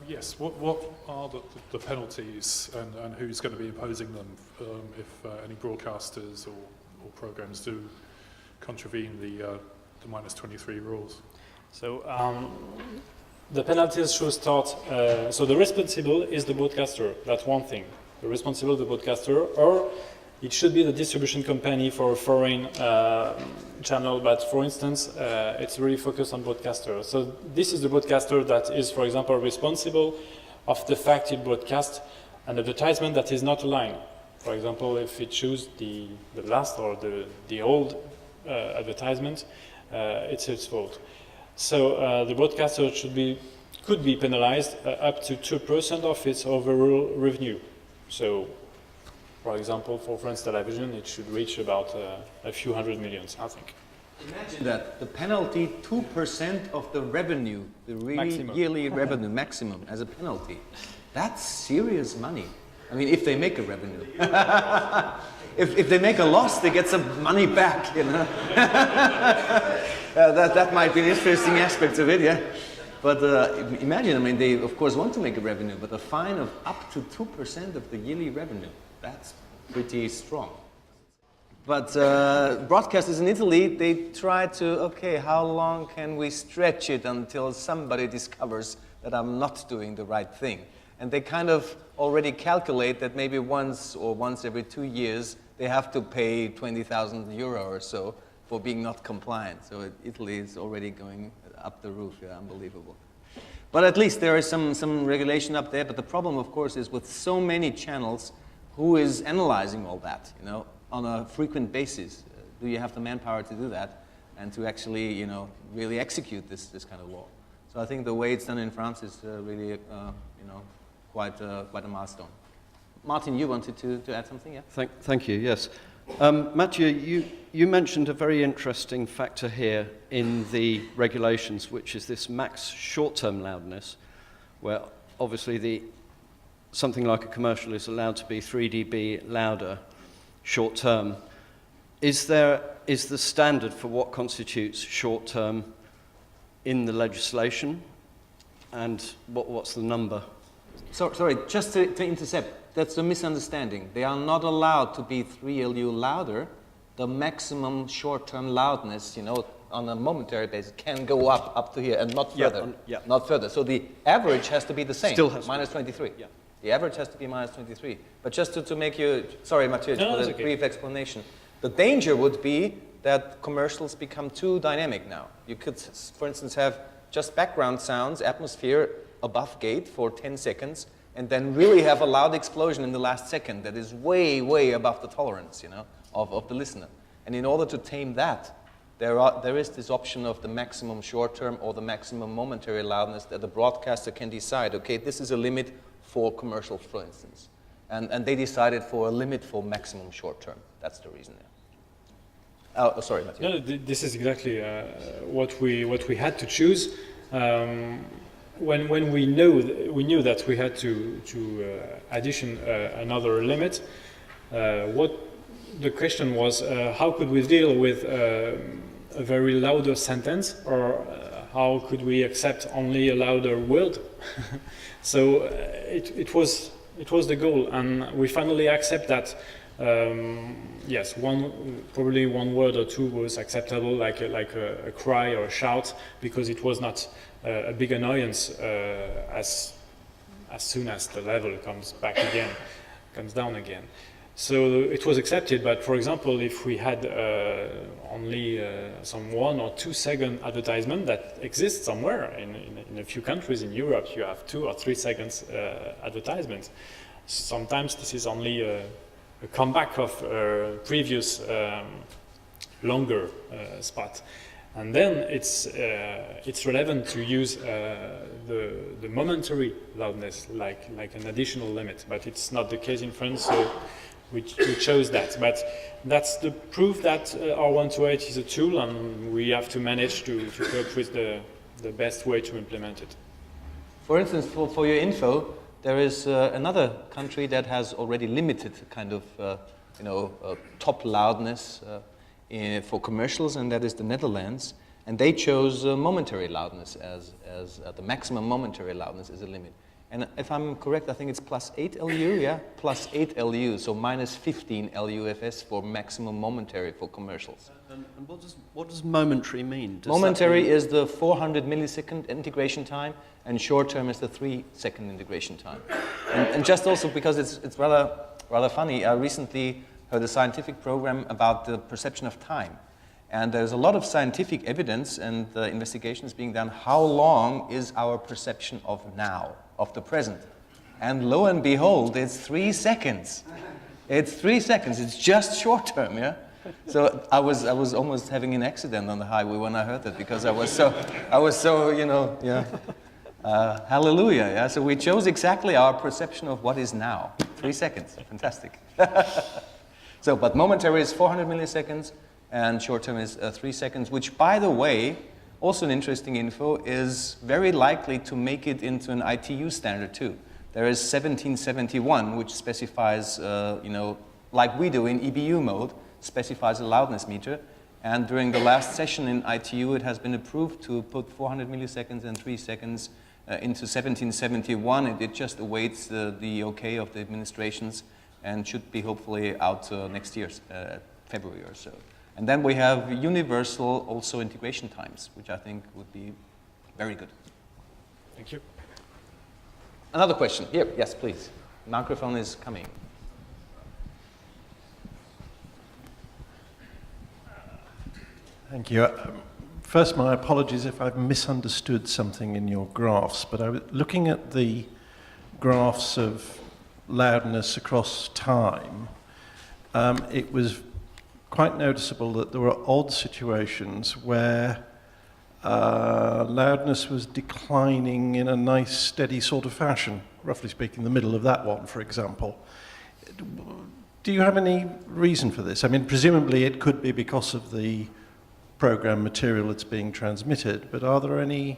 Yes, what are the penalties and who's going to be imposing them if any broadcasters or programs do contravene the minus 23 rules? So the penalties should start, so the responsible is the broadcaster, that's one thing. The responsible is the broadcaster, or it should be the distribution company for a foreign channel, but for instance, it's really focused on broadcaster. So this is the broadcaster that is, for example, responsible of the fact it broadcasts an advertisement that is not aligned. For example, if it chooses the last or the old advertisement, it's its fault. So the broadcaster could be penalized up to 2% of its overall revenue. So, for example, for France Television, it should reach about a few hundred millions, I think. Imagine that, the penalty, 2% of the revenue, the really yearly revenue maximum as a penalty. That's serious money. I mean, if they make a revenue. if they make a loss, they get some money back, you know. That might be an interesting aspect of it, yeah. But imagine, I mean, they of course want to make a revenue, but a fine of up to 2% of the yearly revenue, that's pretty strong. But broadcasters in Italy, they try to, okay, how long can we stretch it until somebody discovers that I'm not doing the right thing? And they kind of already calculate that maybe once every 2 years, they have to pay 20,000 euro or so for being not compliant. So Italy is already going up the roof, yeah, unbelievable. But at least there is some regulation up there, but the problem, of course, is with so many channels, who is analyzing all that, you know, on a frequent basis? Do you have the manpower to do that and to actually, you know, really execute this kind of law? So I think the way it's done in France is really, you know, quite a milestone. Martin, you wanted to add something, yeah? Thank you, yes. Matthieu, you mentioned a very interesting factor here in the regulations, which is this max short-term loudness, where obviously something like a commercial is allowed to be 3 dB louder short-term. Is the standard for what constitutes short-term in the legislation, and what's the number? Sorry, just to intercept. That's a misunderstanding. They are not allowed to be 3 LU louder. The maximum short-term loudness, you know, on a momentary basis, can go up to here and not further. Not further. So the average has to be the same. Still has minus 23. Yeah. The average has to be minus 23. But just to make you, sorry, Matthieu, for the brief explanation. The danger would be that commercials become too dynamic now. You could, for instance, have just background sounds, atmosphere above gate for 10 seconds, and then really have a loud explosion in the last second that is way, way above the tolerance, you know, of the listener. And in order to tame that, there is this option of the maximum short-term or the maximum momentary loudness that the broadcaster can decide, okay, this is a limit for commercials, for instance. And they decided for a limit for maximum short-term. That's the reason there. Oh, sorry, Matthieu. No, this is exactly what we had to choose. When we knew that we had to addition another limit, what the question was, how could we deal with a very louder sentence, or how could we accept only a louder word? So it was the goal, and we finally accept that. Yes, probably one word or two was acceptable, like a cry or a shout, because it was not a big annoyance as soon as the level comes down again. So it was accepted, but for example, if we had only some 1 or 2 second advertisement that exists somewhere in a few countries in Europe, you have 2 or 3 seconds advertisement. Sometimes this is only a comeback of previous longer spot. And then it's relevant to use the momentary loudness like an additional limit, but it's not the case in France, so we chose that. But that's the proof that R128 is a tool, and we have to manage to cope with the best way to implement it. For instance, for your info, there is another country that has already limited kind of top loudness for commercials, and that is the Netherlands. And they chose momentary loudness as the maximum momentary loudness is a limit. And if I'm correct, I think it's plus 8 LU, yeah? Plus 8 LU, so minus 15 LUFS for maximum momentary for commercials. And what does momentary mean? Momentary is the 400 millisecond integration time, and short term is the 3-second integration time. And just also because it's rather funny, I recently heard a scientific program about the perception of time. And there's a lot of scientific evidence and investigations being done. How long is our perception of now, of the present? And lo and behold, it's 3 seconds. It's 3 seconds. It's just short term, yeah? So I was almost having an accident on the highway when I heard that, because I was so, you know, yeah. Hallelujah, yeah? So we chose exactly our perception of what is now. 3 seconds. Fantastic. So, but momentary is 400 milliseconds. And short term is 3 seconds, which, by the way, also an interesting info, is very likely to make it into an ITU standard too. There is 1771, which specifies, you know, like we do in EBU mode, specifies a loudness meter. And during the last session in ITU, it has been approved to put 400 milliseconds and 3 seconds into 1771. It just awaits the okay of the administrations and should be hopefully out next year, February or so. And then we have universal also integration times, which I think would be very good. Thank you. Another question. Here, yes, please. Microphone is coming. Thank you. First, my apologies if I've misunderstood something in your graphs, but I was looking at the graphs of loudness across time. It was quite noticeable that there were odd situations where loudness was declining in a nice, steady sort of fashion, roughly speaking, the middle of that one, for example. Do you have any reason for this? I mean, presumably it could be because of the program material that's being transmitted, but are there any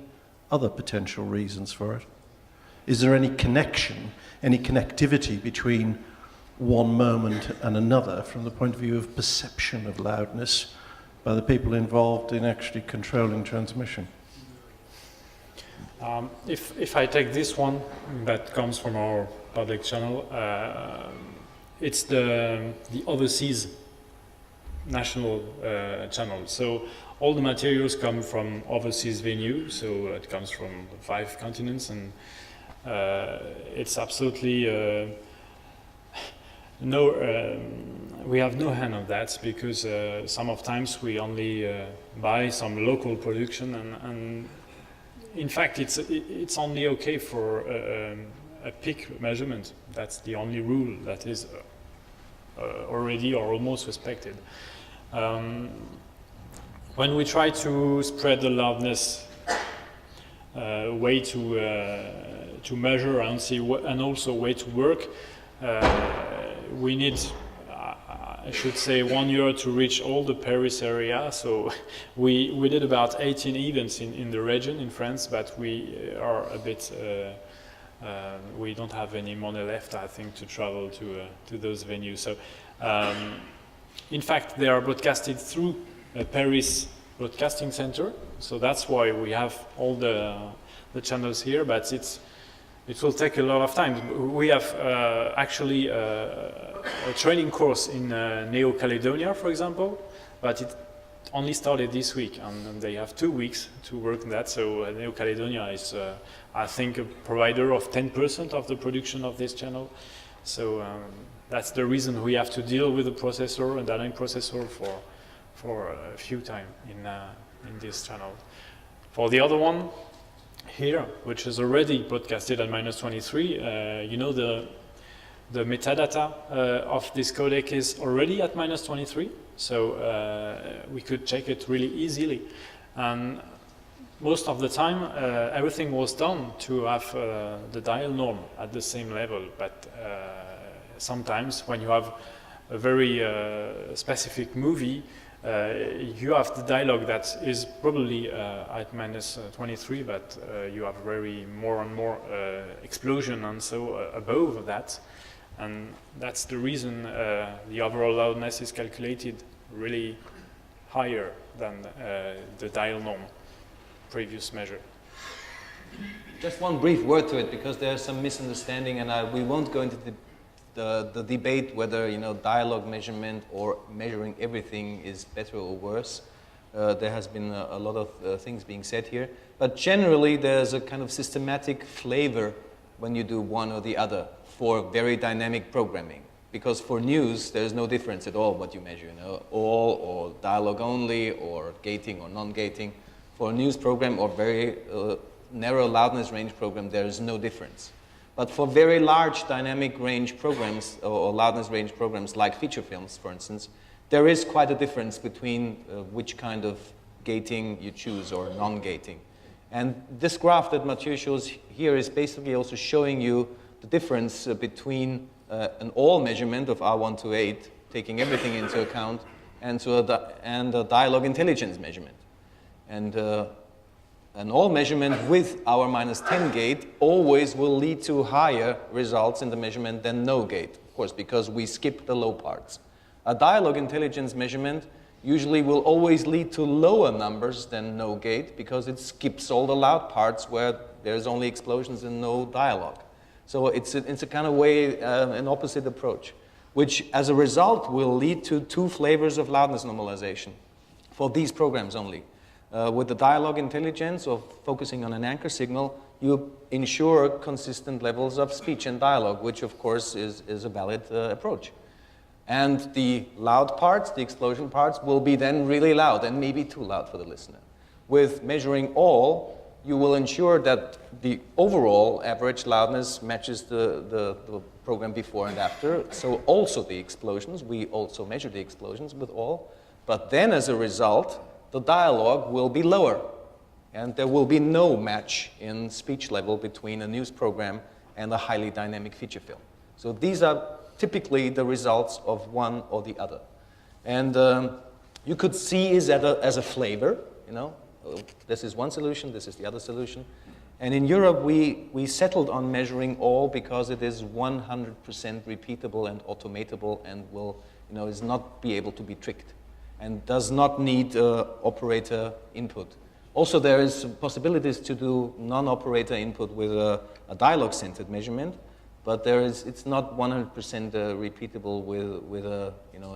other potential reasons for it? Is there any connection, any connectivity between one moment and another from the point of view of perception of loudness by the people involved in actually controlling transmission? If I take this one that comes from our public channel, it's the overseas national channel. So all the materials come from overseas venue, so it comes from 5 continents, and it's absolutely we have no hand on that, because some of times we only buy some local production, and in fact it's only okay for a peak measurement. That's the only rule that is already or almost respected. When we try to spread the loudness way to measure and see and also way to work, we need, I should say, 1 year to reach all the Paris area. So we did about 18 events in the region in France, but we are a bit, we don't have any money left, I think, to travel to those venues. So in fact, they are broadcasted through a Paris broadcasting center. So that's why we have all the channels here, but it will take a lot of time. We have actually a training course in Neo Caledonia, for example, but it only started this week, and they have 2 weeks to work on that. So Neo Caledonia is, I think, a provider of 10% of the production of this channel. So that's the reason we have to deal with the processor and dynamic processor for a few time in this channel. For the other one, here, which is already broadcasted at -23, you know, the metadata of this codec is already at -23, so we could check it really easily. And most of the time, everything was done to have the dial norm at the same level, but sometimes when you have a very specific movie, you have the dialogue that is probably at -23, but you have very more and more explosion and so above that, and that's the reason the overall loudness is calculated really higher than the dial norm previous measure. Just one brief word to it, because there's some misunderstanding, and we won't go into the debate whether dialogue measurement or measuring everything is better or worse. There has been a lot of things being said here, but generally there's a kind of systematic flavor when you do one or the other for very dynamic programming. Because for news, there's no difference at all what you measure, all or dialogue only, or gating or non-gating. For a news program or very narrow loudness range program, there is no difference. But for very large dynamic range programs or loudness range programs like feature films, for instance, there is quite a difference between which kind of gating you choose or non-gating. And this graph that Matthieu shows here is basically also showing you the difference between an all measurement of R1 to 8, taking everything into account, and a dialogue intelligence measurement. And an all measurement with our -10 gate always will lead to higher results in the measurement than no gate, of course, because we skip the low parts. A dialogue intelligence measurement usually will always lead to lower numbers than no gate, because it skips all the loud parts where there's only explosions and no dialogue. So it's a kind of way, an opposite approach, which as a result will lead to two flavors of loudness normalization for these programs only. With the dialogue intelligence, or focusing on an anchor signal, you ensure consistent levels of speech and dialogue, which of course is a valid approach. And the loud parts, the explosion parts, will be then really loud and maybe too loud for the listener. With measuring all, you will ensure that the overall average loudness matches the program before and after. So also the explosions, we also measure the explosions with all. But then as a result, the dialogue will be lower. And there will be no match in speech level between a news program and a highly dynamic feature film. So these are typically the results of one or the other. And you could see it as a flavor, this is one solution, this is the other solution. And in Europe, we settled on measuring all because it is 100% repeatable and automatable and will, is not be able to be tricked and does not need operator input. Also, there is possibilities to do non-operator input with a dialogue-centered measurement, but it's not 100% repeatable with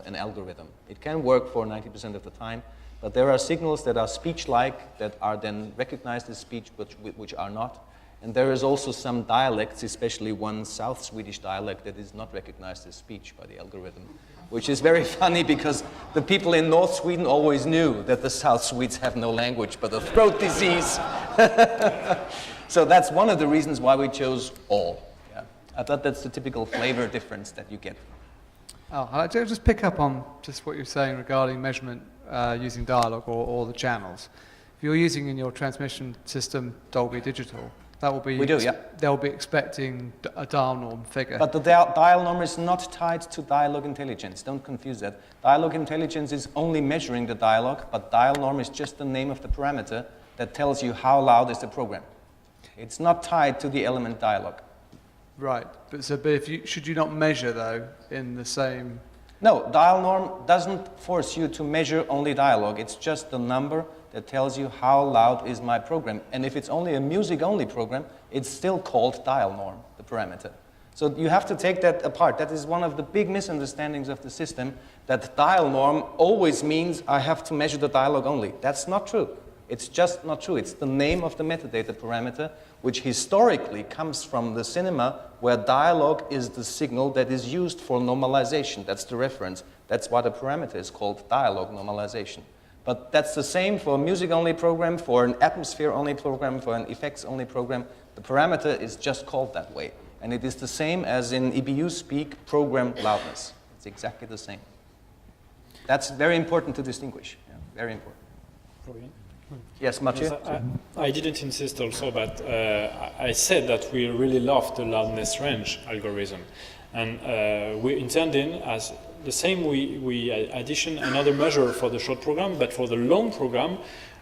an algorithm. It can work for 90% of the time, but there are signals that are speech-like that are then recognized as speech, which are not. And there is also some dialects, especially one South Swedish dialect, that is not recognized as speech by the algorithm, which is very funny because the people in North Sweden always knew that the South Swedes have no language but a throat disease. So that's one of the reasons why we chose all. Yeah. I thought that's the typical flavor difference that you get. Oh, I'd like to just pick up on just what you're saying regarding measurement using dialogue or the channels. If you're using in your transmission system Dolby Digital, that will be they'll be expecting a dial norm figure. But the dial norm is not tied to dialogue intelligence. Don't confuse that. Dialogue intelligence is only measuring the dialogue, but dial norm is just the name of the parameter that tells you how loud is the program. It's not tied to the element dialogue. Right. But should you not measure though in the same? No, dial norm doesn't force you to measure only dialogue. It's just the number that tells you how loud is my program. And if it's only a music-only program, it's still called dial norm, the parameter. So you have to take that apart. That is one of the big misunderstandings of the system, that dial norm always means I have to measure the dialogue only. That's not true. It's just not true. It's the name of the metadata parameter, which historically comes from the cinema, where dialogue is the signal that is used for normalization. That's the reference. That's why the parameter is called dialogue normalization. But that's the same for a music-only program, for an atmosphere-only program, for an effects-only program. The parameter is just called that way. And it is the same as in EBU speak program loudness. It's exactly the same. That's very important to distinguish. Yeah, very important. Florian? Yes, Matthieu? I didn't insist also, but I said that we really love the loudness range algorithm. And we intended as the same, we addition another measure for the short program, but for the long program,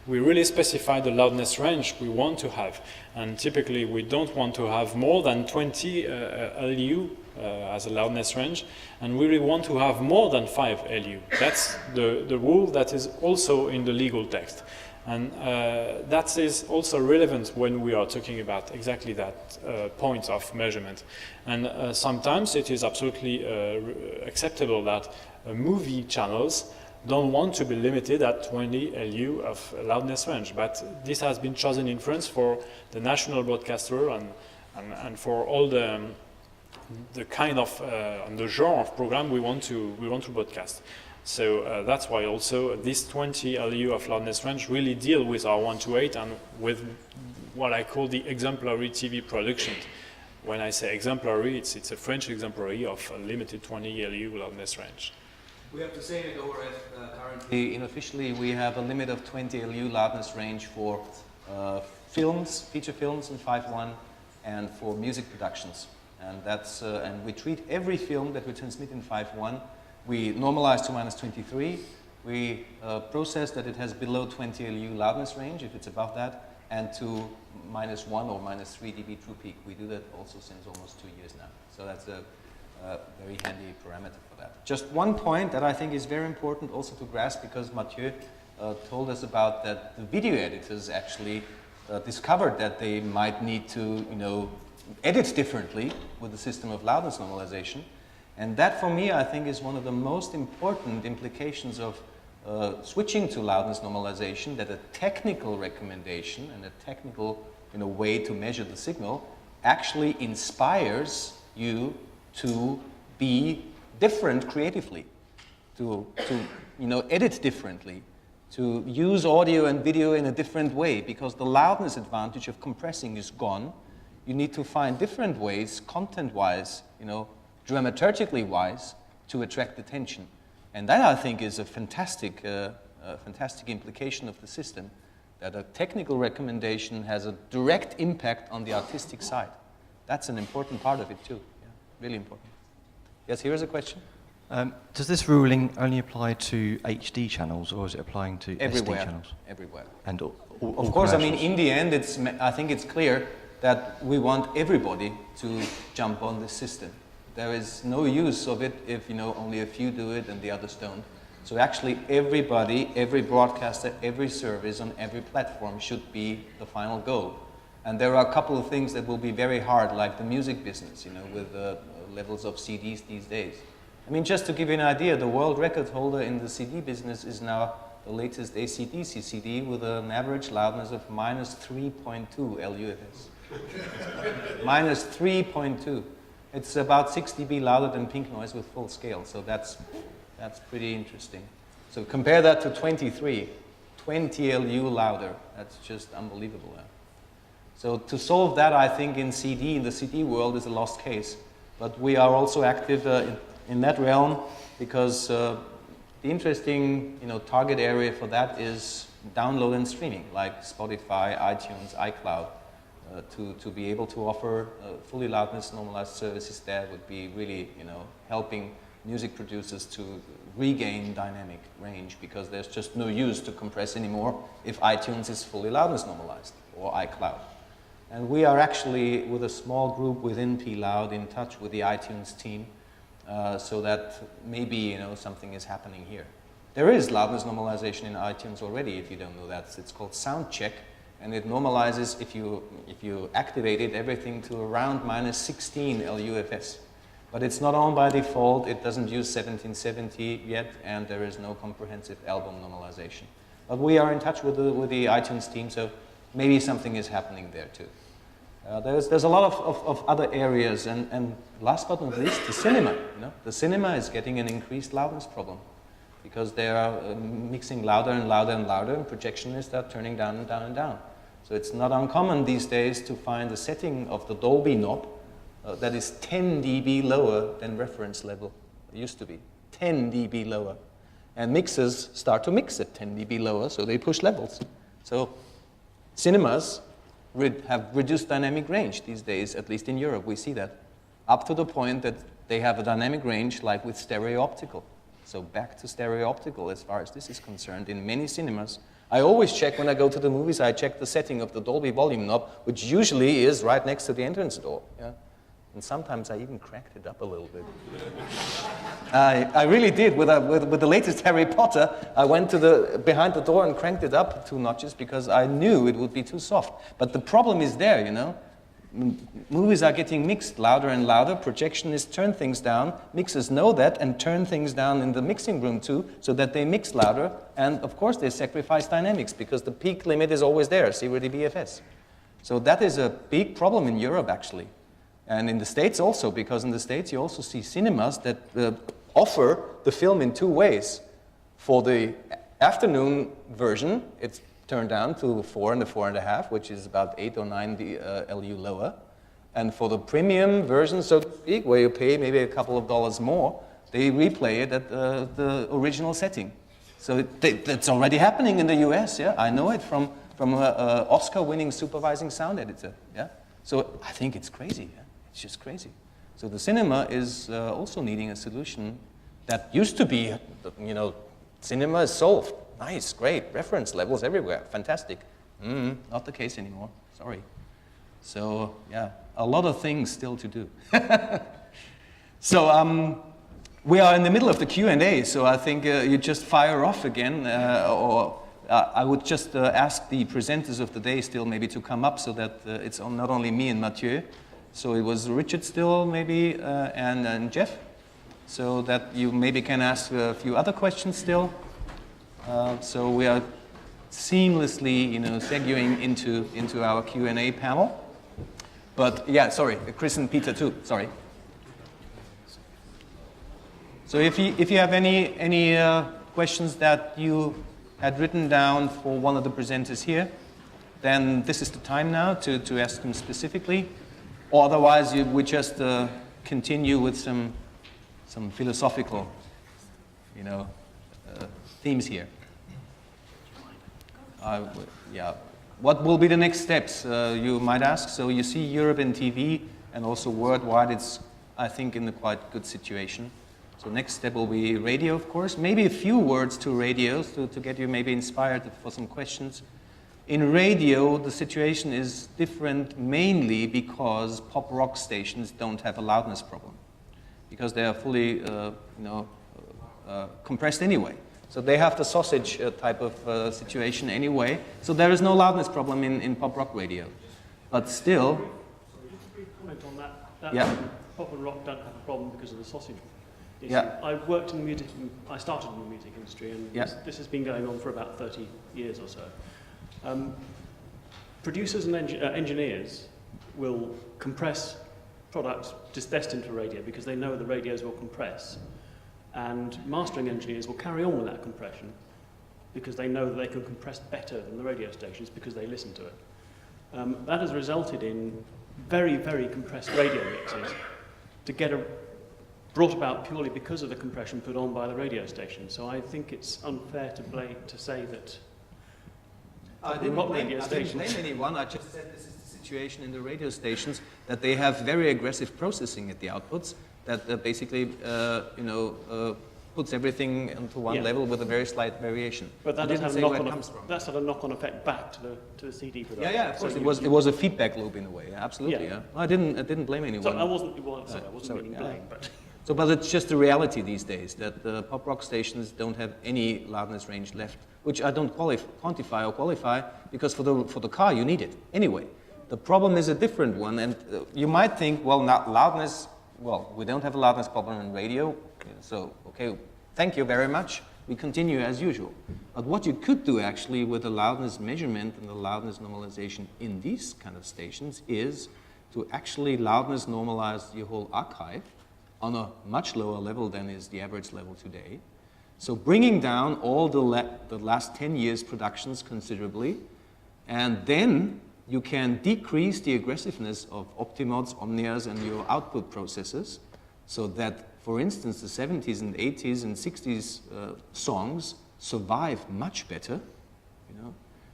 we really specify the loudness range we want to have. And typically we don't want to have more than 20 LU as a loudness range, and we really want to have more than 5 LU. That's the rule that is also in the legal text. And that is also relevant when we are talking about exactly that point of measurement. And sometimes it is absolutely acceptable that movie channels don't want to be limited at 20 LU of loudness range. But this has been chosen in France for the national broadcaster and for all the kind of and the genre of program we want to broadcast. So that's why also this 20 LU of loudness range really deal with our 128 and with what I call the exemplary TV production. When I say exemplary, it's a French exemplary of a limited 20 LU loudness range. We have to say that ORF currently, unofficially, we have a limit of 20 LU loudness range for films, feature films in 5.1, and for music productions. And that's and we treat every film that we transmit in 5.1. We normalize to -23. We process that it has below 20 LU loudness range if it's above that, and to -1 or -3 dB true peak. We do that also since almost 2 years now. So that's a very handy parameter for that. Just one point that I think is very important also to grasp, because Matthieu told us about that the video editors actually discovered that they might need to, edit differently with the system of loudness normalization. And that, for me, I think is one of the most important implications of switching to loudness normalization, that a technical recommendation and a technical way to measure the signal actually inspires you to be different creatively, to edit differently, to use audio and video in a different way, because the loudness advantage of compressing is gone. You need to find different ways, content-wise, dramaturgically wise, to attract attention. And that, I think, is a fantastic implication of the system, that a technical recommendation has a direct impact on the artistic side. That's an important part of it too. Yeah, really important. Yes, here is a question. Does this ruling only apply to HD channels, or is it applying to everywhere, SD channels? Everywhere. And all of course, I mean, in the end, I think it's clear that we want everybody to jump on this system. There is no use of it if only a few do it and the others don't. So actually everybody, every broadcaster, every service on every platform should be the final goal. And there are a couple of things that will be very hard, like the music business, with the levels of CDs these days. I mean, just to give you an idea, the world record holder in the CD business is now the latest AC/DC CD with an average loudness of -3.2 LUFS. -3.2. It's about 6 dB louder than pink noise with full scale, so that's pretty interesting. So compare that to 23, 20 LU louder. That's just unbelievable. So to solve that, I think in the CD world is a lost case. But we are also active in that realm, because the interesting target area for that is download and streaming, like Spotify, iTunes, iCloud. To be able to offer fully loudness normalized services there would be really, helping music producers to regain dynamic range, because there's just no use to compress anymore if iTunes is fully loudness normalized, or iCloud. And we are actually, with a small group within PLOUD, in touch with the iTunes team, so that maybe, something is happening here. There is loudness normalization in iTunes already, if you don't know that. It's called Sound Check. And it normalizes, if you activate it, everything to around -16 LUFS. But it's not on by default. It doesn't use 1770 yet, and there is no comprehensive album normalization. But we are in touch with the iTunes team, so maybe something is happening there too. There's a lot of other areas, and last but not least, the cinema. The cinema is getting an increased loudness problem, because they are mixing louder and louder and louder, and projectionists are turning down and down and down. So it's not uncommon these days to find a setting of the Dolby knob that is 10 dB lower than reference level. It used to be 10 dB lower. And mixers start to mix at 10 dB lower, so they push levels. So cinemas have reduced dynamic range these days, at least in Europe. We see that, up to the point that they have a dynamic range like with stereo optical. So back to stereo optical as far as this is concerned in many cinemas, I always check when I go to the movies, I check the setting of the Dolby volume knob, which usually is right next to the entrance door. Yeah? And sometimes I even cranked it up a little bit. I really did. With the latest Harry Potter, I went to behind the door and cranked it up 2 notches because I knew it would be too soft. But the problem is there, you know. Movies are getting mixed louder and louder. Projectionists turn things down. Mixers know that and turn things down in the mixing room too, so that they mix louder. And of course, they sacrifice dynamics because the peak limit is always there, CRD BFS. So that is a big problem in Europe, actually. And in the States also, because in the States you also see cinemas that offer the film in 2 ways. For the afternoon version, it's turned down to 4 and a 4.5, which is about 8 or 9 LU lower. And for the premium version, so to speak, where you pay maybe a couple of dollars more, they replay it at the original setting. So that's already happening in the US, yeah? I know it from an Oscar-winning supervising sound editor, yeah? So I think it's crazy, yeah? It's just crazy. So the cinema is also needing a solution that used to be, you know, cinema is solved. Nice, great, reference levels everywhere, fantastic. Not the case anymore, sorry. So, yeah, a lot of things still to do. So, we are in the middle of the Q&A, so I think you just fire off again, or I would just ask the presenters of the day still maybe to come up so that it's not only me and Matthieu. So it was Richard still maybe, and Jeff, so that you maybe can ask a few other questions still. So we are seamlessly, you know, segueing into our Q&A panel. But yeah, sorry, Chris and Peter too. Sorry. So if you have any questions that you had written down for one of the presenters here, then this is the time now to ask them specifically. Or otherwise, we just continue with some philosophical, you know, themes here. Yeah. What will be the next steps, you might ask? So you see Europe in TV and also worldwide, it's, I think, in a quite good situation. So next step will be radio, of course. Maybe a few words to radios to get you maybe inspired for some questions. In radio, the situation is different mainly because pop rock stations don't have a loudness problem, because they are fully, compressed anyway. So they have the sausage type of situation anyway. So there is no loudness problem in pop rock radio. But still... Comment on that. Yeah. Pop and rock don't have a problem because of the sausage issue. Yeah. I've worked in the music, I started in the music industry, and yeah. this has been going on for about 30 years or so. Producers and engineers will compress products destined for radio because they know the radios will compress. And mastering engineers will carry on with that compression because they know that they can compress better than the radio stations because they listen to it. That has resulted in very, very compressed radio mixes brought about purely because of the compression put on by the radio station. So I think it's unfair to say that I didn't blame anyone. I just said this is the situation in the radio stations, that they have very aggressive processing at the outputs that basically, puts everything into one level with a very slight variation. But that doesn't have that's had a knock-on effect back to the CD production. Yeah, of course. It was a feedback loop in a way. Absolutely. Yeah. I didn't blame anyone. So I wasn't meaning blame, but. So, but it's just the reality these days that the pop rock stations don't have any loudness range left, which I don't quantify or qualify, because for the car you need it anyway. The problem is a different one, and you might think, well, not loudness. Well, we don't have a loudness problem in radio, so okay, thank you very much. We continue as usual. But what you could do actually with the loudness measurement and the loudness normalization in these kind of stations is to actually loudness normalize your whole archive on a much lower level than is the average level today. So bringing down all the last 10 years productions considerably, and then you can decrease the aggressiveness of Optimods, Omnias, and your output processors, so that, for instance, the 70s and 80s and 60s songs survive much better. You know,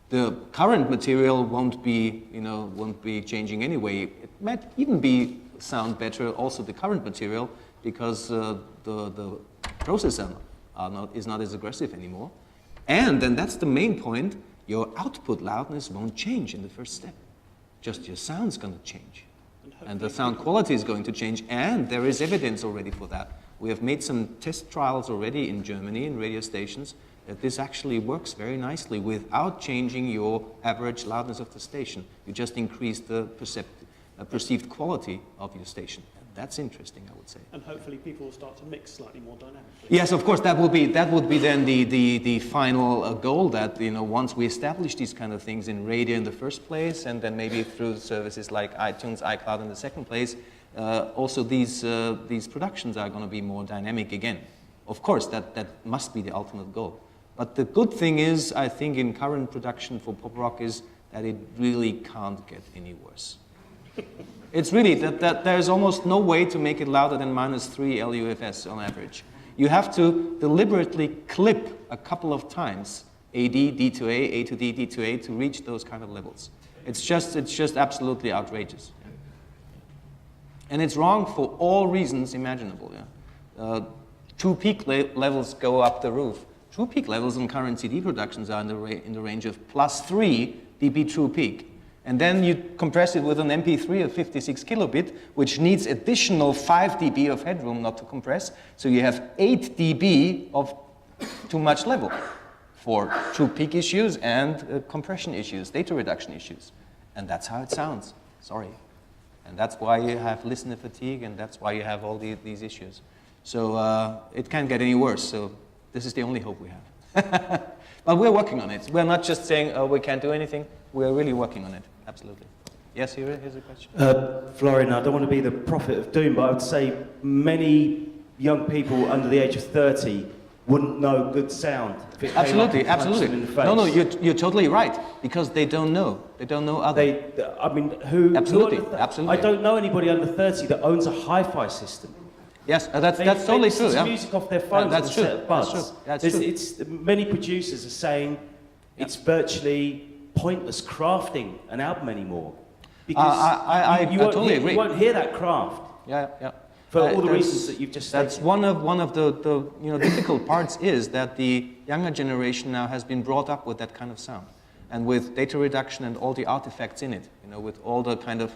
the current material won't be changing anyway. It might even sound better, also the current material, because the processor is not as aggressive anymore. And that's the main point, your output loudness won't change in the first step. Just your sound's going to change. And the sound quality is going to change, and there is evidence already for that. We have made some test trials already in Germany in radio stations that this actually works very nicely without changing your average loudness of the station. You just increase the perceived quality of your station. That's interesting, I would say. And hopefully people will start to mix slightly more dynamically. Yes, of course, that would be then the final goal, that, you know, once we establish these kind of things in radio in the first place, and then maybe through services like iTunes, iCloud in the second place, also these productions are going to be more dynamic again. Of course, that must be the ultimate goal. But the good thing is, I think, in current production for pop rock is that it really can't get any worse. It's really that there's almost no way to make it louder than -3 LUFS on average. You have to deliberately clip a couple of times AD, D to A to D, D to A to reach those kind of levels. It's just absolutely outrageous. And it's wrong for all reasons imaginable. Yeah? True peak levels go up the roof. True peak levels in current CD productions are in the range of +3 dB true peak. And then you compress it with an MP3 of 56 kilobit, which needs additional 5 dB of headroom not to compress. So you have 8 dB of too much level for true peak issues and compression issues, data reduction issues. And that's how it sounds. Sorry. And that's why you have listener fatigue, and that's why you have all these issues. So it can't get any worse. So this is the only hope we have. But we're working on it. We're not just saying, oh, we can't do anything. We're really working on it. Absolutely. Yes, here's a question. Florian, I don't want to be the prophet of doom, but I would say many young people under the age of 30 wouldn't know good sound. If it Absolutely, came up and punched them in the face. No, you're totally right, because they don't know. They don't know other. Absolutely. Absolutely. I don't know anybody under 30 that owns a hi-fi system. Yes, that's totally true. They music off their phones that's on a true. set of buds. That's true. Many producers are saying it's virtually pointless crafting an album anymore, because I totally agree. You won't hear that craft. Yeah. For all the reasons that you've just stated. That's one of the difficult parts, is that the younger generation now has been brought up with that kind of sound, and with data reduction and all the artifacts in it, with all the kind of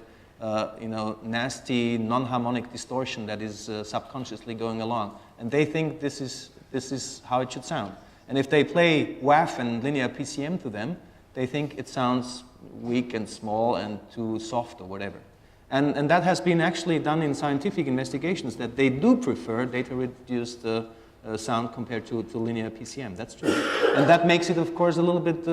nasty non-harmonic distortion that is subconsciously going along, and they think this is how it should sound. And if they play WAV and linear PCM to them, they think it sounds weak and small and too soft or whatever. And that has been actually done in scientific investigations, that they do prefer data-reduced sound compared to linear PCM. That's true. And that makes it, of course, a little bit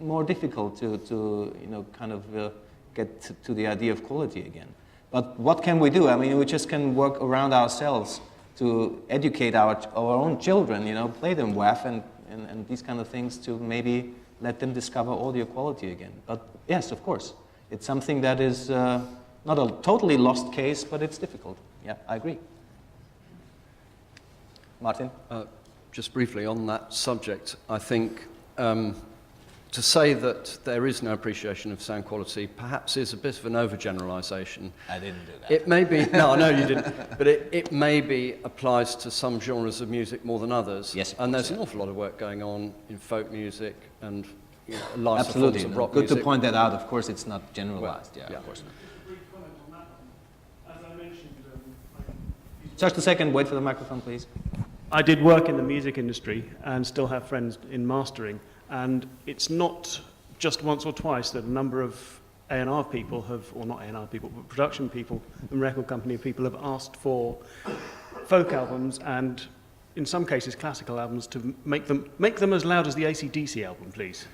more difficult to get to the idea of quality again. But what can we do? I mean, we just can work around ourselves to educate our own children, play them WAV and these kind of things, to maybe let them discover audio quality again. But yes, of course, it's something that is not a totally lost case, but it's difficult. Yeah, I agree. Martin? Just briefly on that subject, I think to say that there is no appreciation of sound quality perhaps is a bit of an overgeneralization. I didn't do that. It may be, no, I know you didn't, but it maybe applies to some genres of music more than others. Yes, and there's an awful lot of work going on in folk music and live Absolutely. performance of rock Good music. to point that out. Of course, it's not generalized. Well, yeah, yeah. Of course not. As I mentioned, Just a second, wait for the microphone, please. I did work in the music industry and still have friends in mastering, and it's not just once or twice that a number of A&R people have, or not A&R people, but production people and record company people have asked for folk albums and, in some cases, classical albums to make them as loud as the AC/DC album, please.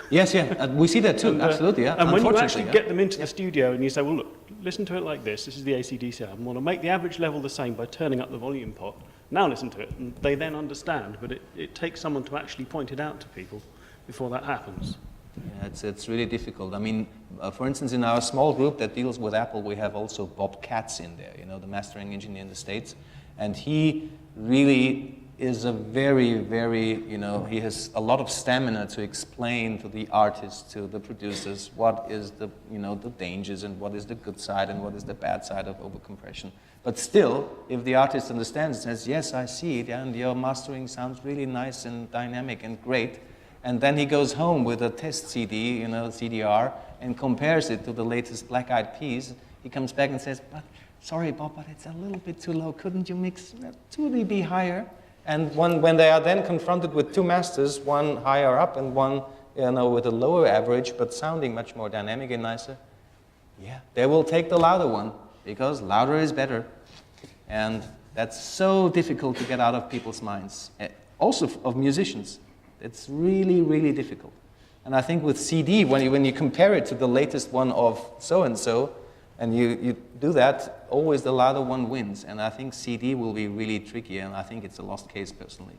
Yes, yeah, we see that too, absolutely, yeah. And when you actually get them into the studio and you say, well, look, listen to it like this is the AC/DC album, well, to make the average level the same by turning up the volume pot, now listen to it, and they then understand, but it takes someone to actually point it out to people before that happens. Yeah, it's really difficult. I mean, for instance, in our small group that deals with Apple, we have also Bob Katz in there, the mastering engineer in the States, and he really is a very, very, he has a lot of stamina to explain to the artists, to the producers, what is the, the dangers and what is the good side and what is the bad side of overcompression. But still, if the artist understands and says, yes, I see it, and your mastering sounds really nice and dynamic and great, and then he goes home with a test CD, CDR, and compares it to the latest Black Eyed Peas, he comes back and says, but sorry, Bob, but it's a little bit too low. Couldn't you mix 2 dB higher? And when they are then confronted with 2 masters, one higher up and one, with a lower average, but sounding much more dynamic and nicer, yeah, they will take the louder one, because louder is better. And that's so difficult to get out of people's minds, also of musicians. It's really, really difficult. And I think with CD, when you compare it to the latest one of so-and-so, and you do that, always the louder one wins. And I think CD will be really tricky, and I think it's a lost case personally.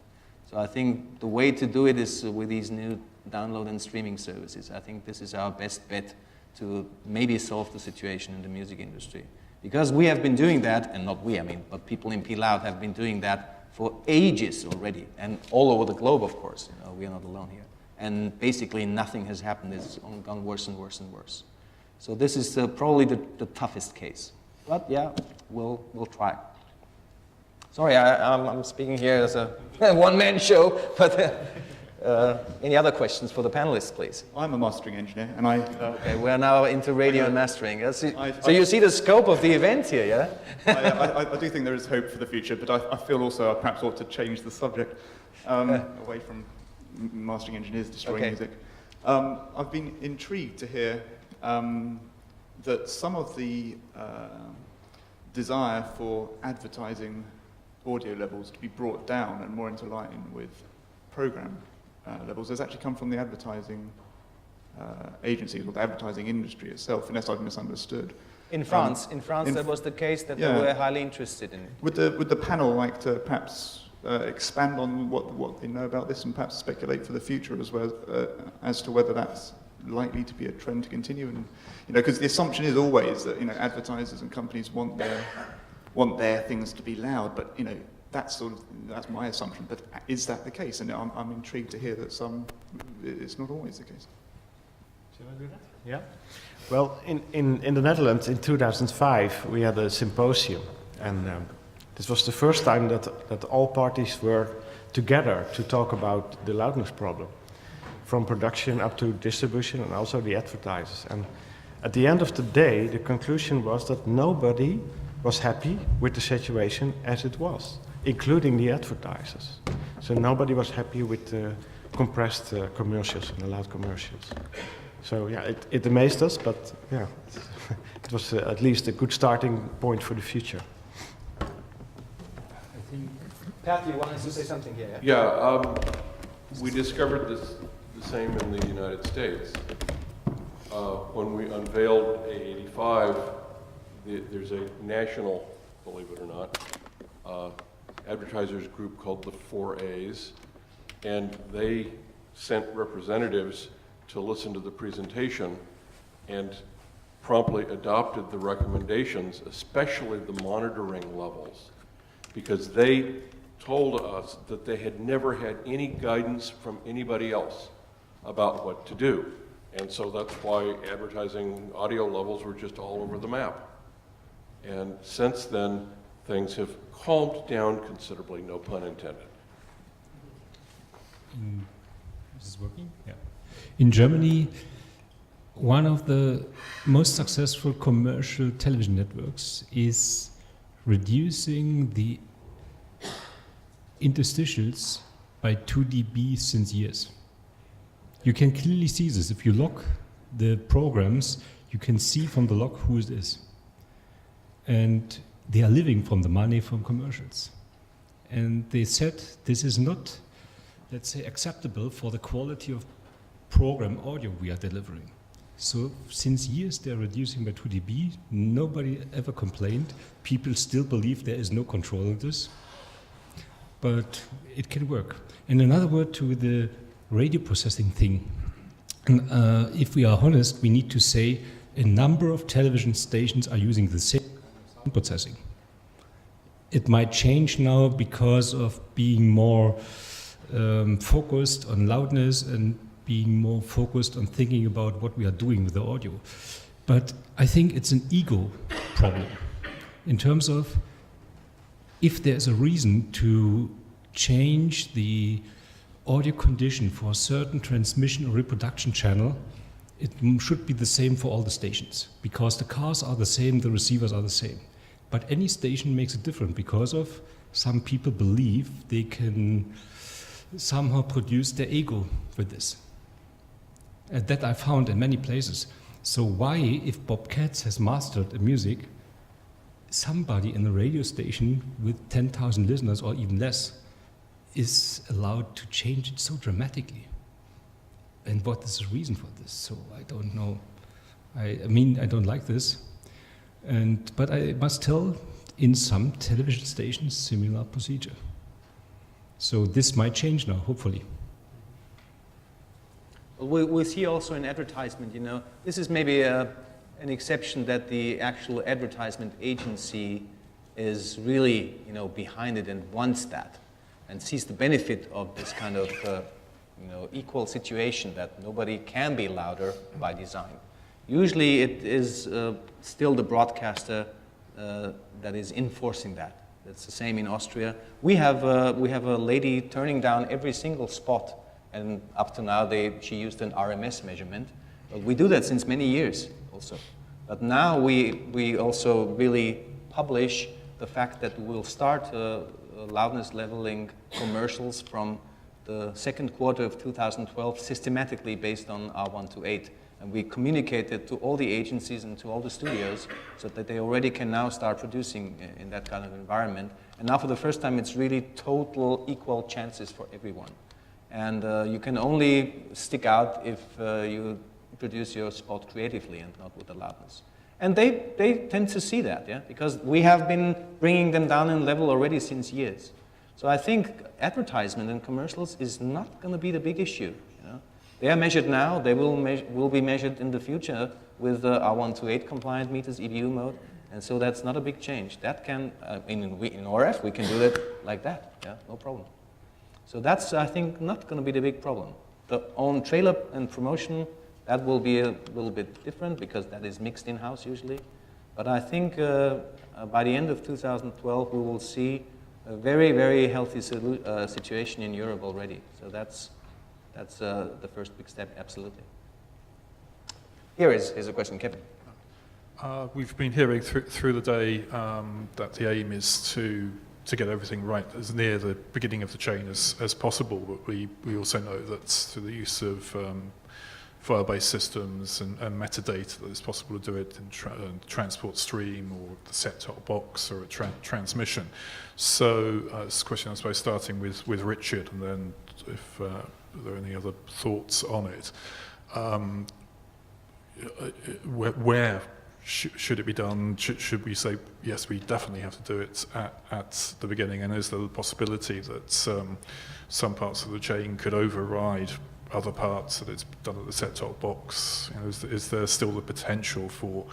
So I think the way to do it is with these new download and streaming services. I think this is our best bet to maybe solve the situation in the music industry. Because we have been doing that, and not we, but people in PLOUD have been doing that for ages already, and all over the globe, of course. We are not alone here. And basically nothing has happened. It's gone worse and worse and worse. So this is probably the toughest case. But yeah, we'll try. Sorry, I'm speaking here as a one-man show, but any other questions for the panelists, please? I'm a mastering engineer, and okay, we're now into radio and mastering. So you see the scope of the event here, yeah? I do think there is hope for the future, but I feel also I perhaps ought to change the subject away from mastering engineers destroying music. I've been intrigued to hear that some of the desire for advertising audio levels to be brought down and more into line with program levels has actually come from the advertising agencies or the advertising industry itself, unless I've misunderstood. In France, that was the case that they were highly interested in it. Would the panel like to perhaps expand on what they know about this and perhaps speculate for the future as well as to whether that's likely to be a trend to continue? And because the assumption is always that advertisers and companies want their things to be loud, but that's my assumption. But is that the case? And I'm intrigued to hear that it's not always the case. Shall I do that? Yeah. Well, in the Netherlands in 2005 we had a symposium, and this was the first time that all parties were together to talk about the loudness problem, from production up to distribution and also the advertisers. And at the end of the day, the conclusion was that nobody was happy with the situation as it was, including the advertisers. So nobody was happy with the compressed commercials and the loud commercials. So yeah, it amazed us, but yeah, it was at least a good starting point for the future. Pat, you wanted to say something here? Yeah, we discovered the same in the United States. When we unveiled A85, there's a national, believe it or not, advertisers group called the 4As, and they sent representatives to listen to the presentation and promptly adopted the recommendations, especially the monitoring levels, because they told us that they had never had any guidance from anybody else about what to do. And so that's why advertising audio levels were just all over the map. And since then, things have calmed down considerably, no pun intended. Is this working? Yeah. In Germany, one of the most successful commercial television networks is reducing the interstitials by 2 dB since years. You can clearly see this. If you lock the programs, you can see from the log who it is. And they are living from the money from commercials. And they said this is not, let's say, acceptable for the quality of program audio we are delivering. So since years they're reducing by 2 dB. Nobody ever complained. People still believe there is no control of this. But it can work. And another word to the radio processing thing. And, if we are honest, we need to say a number of television stations are using the same sound processing. it might change now because of being more focused on loudness and being more focused on thinking about what we are doing with the audio. But I think it's an ego problem in terms of if there's a reason to change the audio condition for a certain transmission or reproduction channel, it should be the same for all the stations, because the cars are the same, the receivers are the same. But any station makes it different because of some people believe they can somehow produce their ego with this. And that I found in many places. So why, if Bob Katz has mastered the music, somebody in a radio station with 10,000 listeners or even less is allowed to change it so dramatically? And what is the reason for this? So I don't know. I mean, I don't like this. But I must tell, in some television stations, similar procedure. So this might change now, hopefully. We see also in advertisement, you know, this is maybe an exception that the actual advertisement agency is really, you know, behind it and wants that and sees the benefit of this kind of, you know, equal situation that nobody can be louder by design. Usually it is still the broadcaster that is enforcing that. It's the same in Austria. We have a lady turning down every single spot, and up to now she used an RMS measurement. But we do that since many years also. But now we also really publish the fact that we'll start loudness leveling commercials from the second quarter of 2012 systematically based on R128. And we communicate it to all the agencies and to all the studios so that they already can now start producing in that kind of environment. And now for the first time, it's really total equal chances for everyone. And you can only stick out if you produce your spot creatively and not with the loudness. And they tend to see that, yeah, because we have been bringing them down in level already since years. So I think advertisement and commercials is not going to be the big issue. They are measured now, they will be measured in the future with R128 compliant meters, EBU mode, and so that's not a big change. That can, in RF, we can do that like that, yeah, no problem. So that's, I think, not going to be the big problem. The on trailer and promotion, that will be a little bit different because that is mixed in-house usually. But I think by the end of 2012, we will see a very, very healthy situation in Europe already. So that's the first big step, absolutely. Here is a question, Kevin. We've been hearing through the day that the aim is to get everything right as near the beginning of the chain as possible, but we also know that through the use of file-based systems and metadata that it's possible to do it in transport stream or the set-top box or a transmission. So this question, I suppose, starting with Richard, and then if there are any other thoughts on it. Where should it be done? Should we say, yes, we definitely have to do it at the beginning? And is there the possibility that some parts of the chain could override other parts, that it's done at the set-top box? You know, is there still the potential for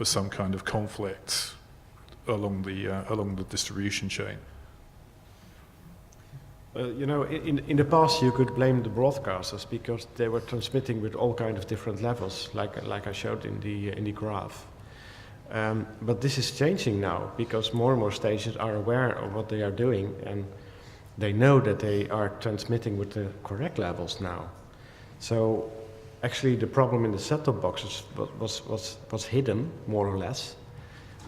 some kind of conflict along the distribution chain? You know, in the past you could blame the broadcasters because they were transmitting with all kinds of different levels, like I showed in the graph. But this is changing now because more and more stations are aware of what they are doing and they know that they are transmitting with the correct levels now. So actually the problem in the set-top boxes was hidden, more or less.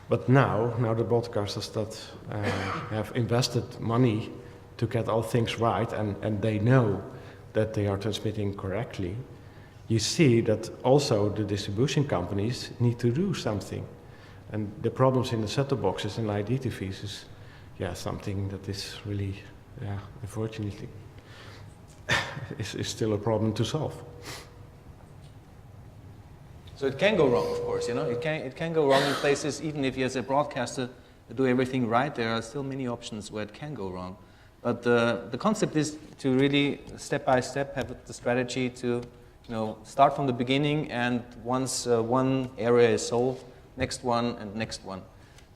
But now the broadcasters that have invested money to get all things right, and they know that they are transmitting correctly, you see that also the distribution companies need to do something. And the problems in the set-top boxes and IDTVs is, yeah, something that is really, yeah, unfortunately, is still a problem to solve. So it can go wrong, of course, you know, it can go wrong in places, even if you as a broadcaster do everything right, there are still many options where it can go wrong. But the concept is to really, step by step, have the strategy to, you know, start from the beginning, and once one area is solved, next one and next one.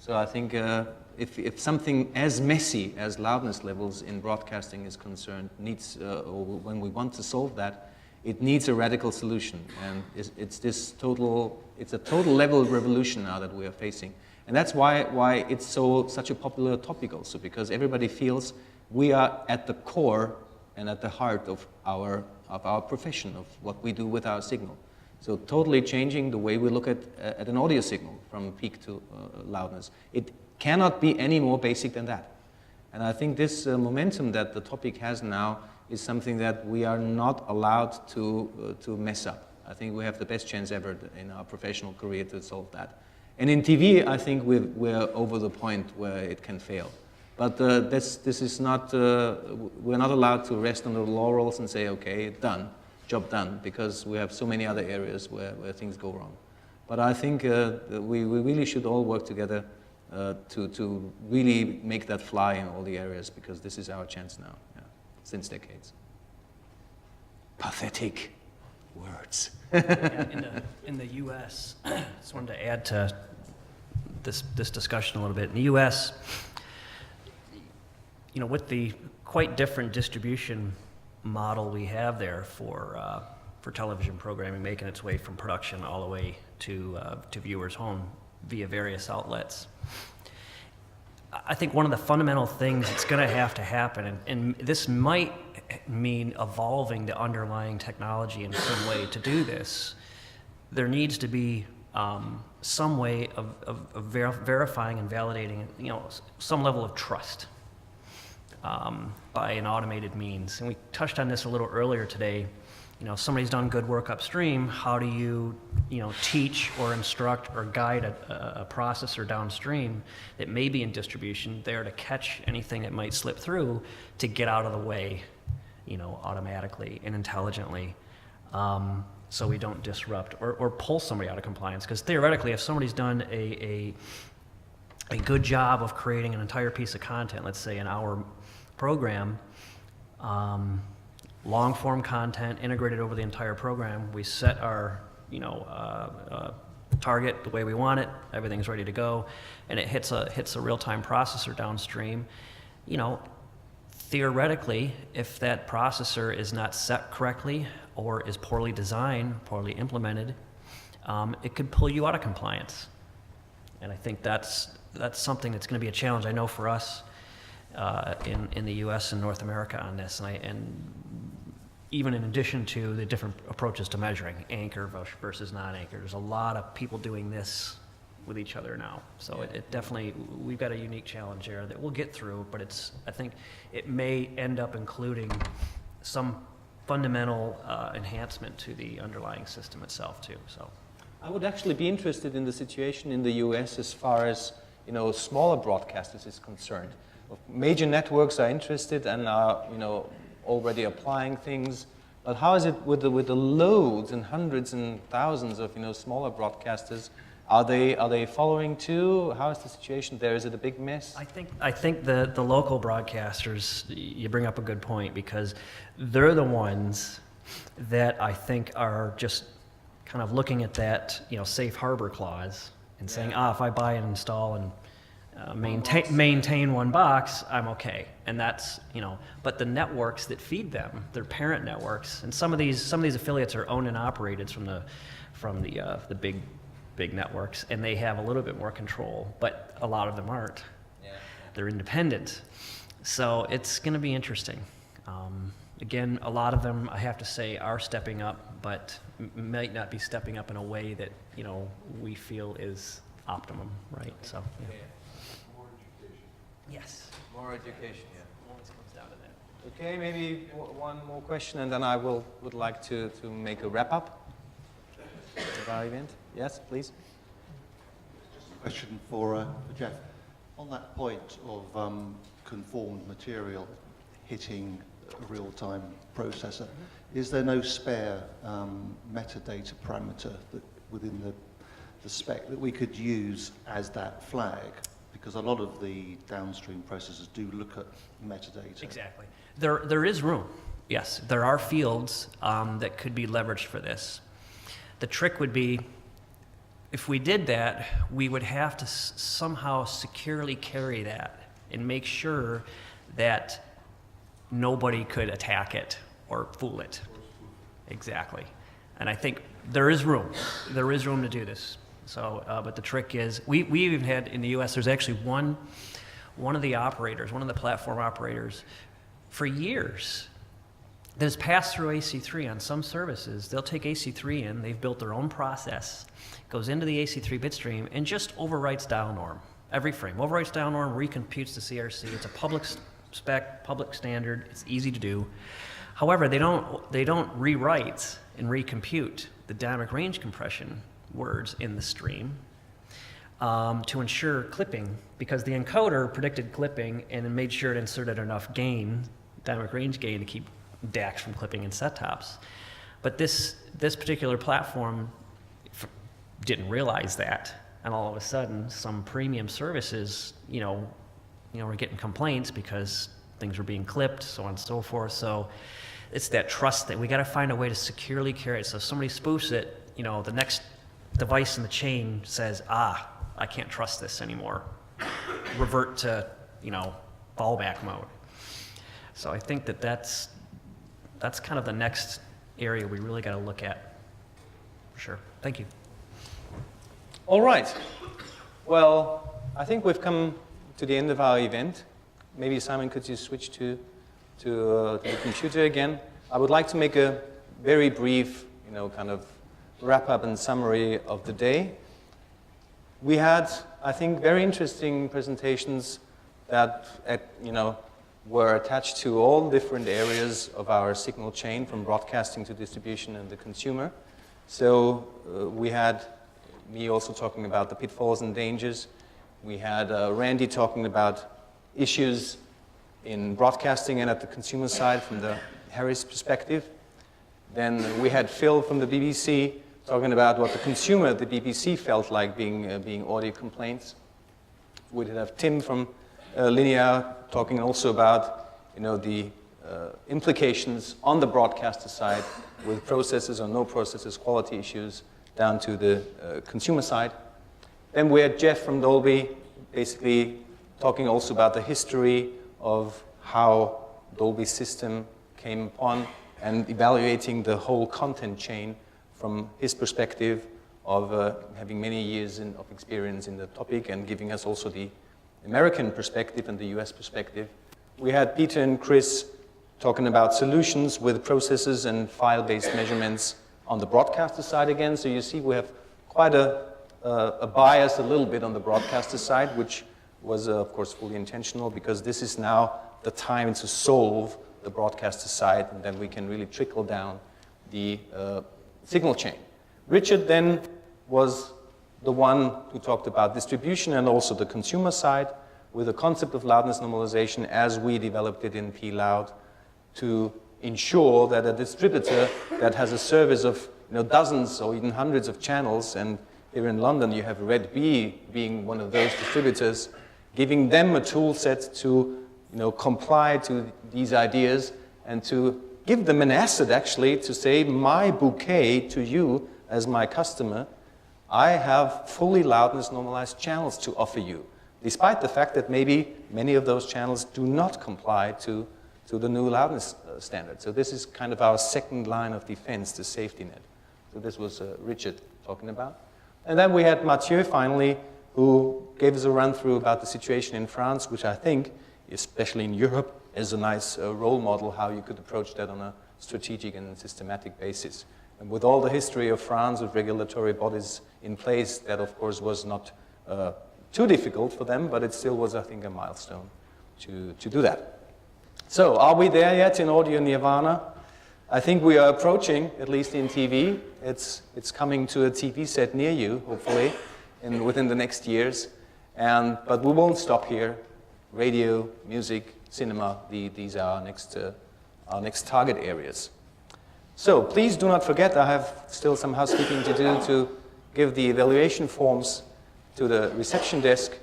So I think if something as messy as loudness levels in broadcasting is concerned needs, or when we want to solve that, it needs a radical solution. And it's a total level revolution now that we are facing. And that's why it's such a popular topic also, because everybody feels we are at the core and at the heart of our profession, of what we do with our signal. So totally changing the way we look at an audio signal from peak to loudness. It cannot be any more basic than that. And I think this momentum that the topic has now is something that we are not allowed to mess up. I think we have the best chance ever in our professional career to solve that. And in TV, I think we're over the point where it can fail. But this is not, we're not allowed to rest on the laurels and say, okay, done, job done, because we have so many other areas where things go wrong. But I think we really should all work together to really make that fly in all the areas, because this is our chance now, since decades. Pathetic words. In the U.S., I just wanted to add to this discussion a little bit. In the U.S., with the quite different distribution model we have there for television programming, making its way from production all the way to viewers' home via various outlets, I think one of the fundamental things that's going to have to happen, and this might mean evolving the underlying technology in some way to do this, there needs to be some way of verifying and validating, some level of trust by an automated means. And we touched on this a little earlier today. Somebody's done good work upstream. How do you, teach or instruct or guide a processor downstream that may be in distribution there to catch anything that might slip through to get out of the way, automatically and intelligently, so we don't disrupt or pull somebody out of compliance? Because theoretically, if somebody's done a good job of creating an entire piece of content, let's say an hour program, long form content integrated over the entire program, we set our target the way we want it, everything's ready to go, and it hits a real-time processor downstream. Theoretically, if that processor is not set correctly or is poorly designed, poorly implemented, it could pull you out of compliance. And I think that's something that's going to be a challenge, I know, for us in the U.S. and North America on this. And even in addition to the different approaches to measuring, anchor versus non-anchor, there's a lot of people doing this with each other now. So it definitely, we've got a unique challenge there that we'll get through, but I think it may end up including some fundamental enhancement to the underlying system itself too. So I would actually be interested in the situation in the US as far as smaller broadcasters is concerned. Major networks are interested and are already applying things, but how is it with the loads and hundreds and thousands of smaller broadcasters? Are they following too? How is the situation there? Is it a big mess? I think the local broadcasters, you bring up a good point, because they're the ones that I think are just kind of looking at that safe harbor clause and saying, if I buy and install and maintain one box, I'm okay. And that's but the networks that feed them, their parent networks, and some of these affiliates are owned and operated from the big networks, and they have a little bit more control, but a lot of them aren't. They're independent. So it's going to be interesting. Again, a lot of them, I have to say, are stepping up, but might not be stepping up in a way that we feel is optimum, right? So More education. Yes. More education. Always comes down to that. Okay, maybe one more question, and then I would like to make a wrap up of our event. Yes, please. Just a question for Jeff. On that point of conformed material hitting a real-time processor, is there no spare metadata parameter within the spec that we could use as that flag? Because a lot of the downstream processors do look at metadata. Exactly. There is room. Yes, there are fields that could be leveraged for this. The trick would be, if we did that, we would have to somehow securely carry that and make sure that nobody could attack it or fool it. Exactly. And I think there is room. There is room to do this. So, but the trick is, we even had in the US, there's actually one of the operators, one of the platform operators, for years, that has passed through AC3 on some services. They'll take AC3 in, they've built their own process, goes into the AC3 bit stream, and just overwrites dial norm every frame. Overwrites dial norm, recomputes the CRC. It's a public spec, public standard. It's easy to do. However, they don't rewrite and recompute the dynamic range compression words in the stream to ensure clipping, because the encoder predicted clipping and made sure it inserted enough gain, dynamic range gain, to keep DACs from clipping in set tops. But this particular platform didn't realize that, and all of a sudden, some premium services, were getting complaints because things were being clipped, so on and so forth. So it's that trust that we got to find a way to securely carry it. So if somebody spoofs it, the next device in the chain says, I can't trust this anymore. Revert to, fallback mode. So I think that's kind of the next area we really got to look at. For sure. Thank you. All right. Well, I think we've come to the end of our event. Maybe Simon, could you switch to the computer again? I would like to make a very brief, kind of wrap up and summary of the day. We had, I think, very interesting presentations that, were attached to all different areas of our signal chain, from broadcasting to distribution and the consumer. So we had me also talking about the pitfalls and dangers. We had Randy talking about issues in broadcasting and at the consumer side from the Harris perspective. Then we had Phil from the BBC talking about what the consumer at the BBC felt like being audio complaints. We did have Tim from Linear talking also about the implications on the broadcaster side with processes or no processes, quality issues, down to the consumer side. Then we had Jeff from Dolby basically talking also about the history of how Dolby's system came upon and evaluating the whole content chain from his perspective of having many years of experience in the topic, and giving us also the American perspective and the US perspective. We had Peter and Chris talking about solutions with processes and file-based measurements on the broadcaster side again. So you see we have quite a bias a little bit on the broadcaster side, which was of course fully intentional, because this is now the time to solve the broadcaster side, and then we can really trickle down the signal chain. Richard then was the one who talked about distribution and also the consumer side, with the concept of loudness normalization as we developed it in PLOUD, to ensure that a distributor that has a service of dozens or even hundreds of channels, and here in London you have Red Bee being one of those distributors, giving them a tool set to comply to these ideas, and to give them an asset actually to say, my bouquet to you as my customer, I have fully loudness normalized channels to offer you, despite the fact that maybe many of those channels do not comply to the new loudness standard. So this is kind of our second line of defense, the safety net. So this was Richard talking about. And then we had Matthieu finally, who gave us a run through about the situation in France, which I think, especially in Europe, is a nice role model how you could approach that on a strategic and systematic basis. And with all the history of France, with regulatory bodies in place, that of course was not too difficult for them, but it still was, I think, a milestone to do that. So are we there yet in audio nirvana? I think we are approaching, at least in TV. It's coming to a TV set near you, hopefully, within the next years. But we won't stop here. Radio, music, cinema, these are our next target areas. So please do not forget, I have still some housekeeping to do to give the evaluation forms to the reception desk.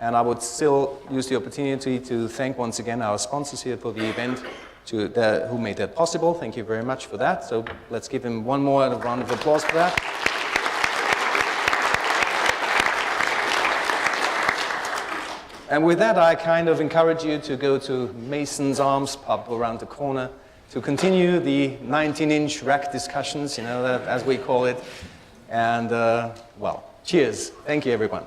And I would still use the opportunity to thank once again our sponsors here for the event who made that possible. Thank you very much for that. So let's give him one more round of applause for that. And with that, I kind of encourage you to go to Mason's Arms pub around the corner to continue the 19-inch rack discussions, you know, as we call it. And, well, cheers. Thank you, everyone.